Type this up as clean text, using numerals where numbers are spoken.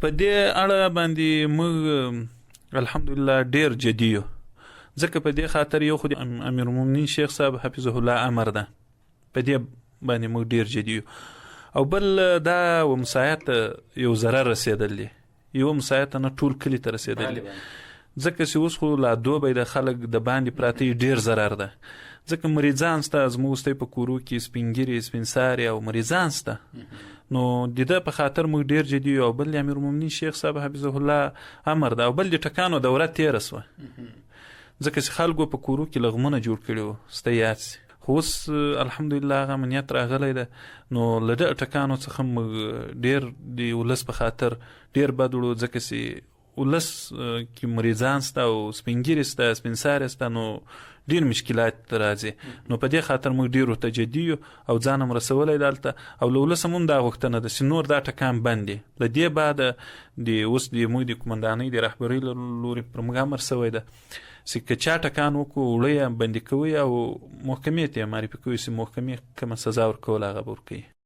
په دې اړه باندې موږ الحمدلله ډیر جدي یو، ځکه په دې خاطر یو خو د امیر المؤمنین شیخ صاحب حفظه الله امر ده، په دې باندې موږ ډیر جدي یو. او بل دا ومسایت یو ضرر رسېدل دی، یو مسایت نه ټول کلي ته رسېدل دی، ځکه چې اوس خو لا دوبی د خلک د باندې پراته ډیر ضرر ده، ځکه مریضان سته، زموږ ستی په کورو کې سپین ږیري سپین ساري او مریضان سته، نو د ده په خاطر موږ ډیر جدي یو. او بل د امیر المؤمنین شیخ صاحب حفظه الله امر ده، او بل د ټکانو دوره تیره سوه، ځکه چې خلکو په کورو کې لغمونه جوړ کړي وو، سته یاد سي، خو اوس الحمدلله هغه امنیت راغلی ده، نو له دغه ټکانو څخه موږ ډیر د ولس په خاطر ډیر بد وړو، ځکه چې ولس کې مریضان سته او سپین ږیري سته سپین ساري سته، نو ډیر مشکلات راځي. نو په دې خاطر موږ ډیر ورته جدي یو او ځان هم رسولی دلته، او له ولس هم دا غوښتنه ده چې نور دا ټکان بند دی. له دې بعده اوس د موږ د قمندانۍ د رهبرۍ له لورې پر موږ امر سوی ده چې که چا ټکان وکړو وړه یې بندي کوي او محکمې ته یې معرفي کوي چې محکمې کومه سزا ورکول هغه به ورکوي.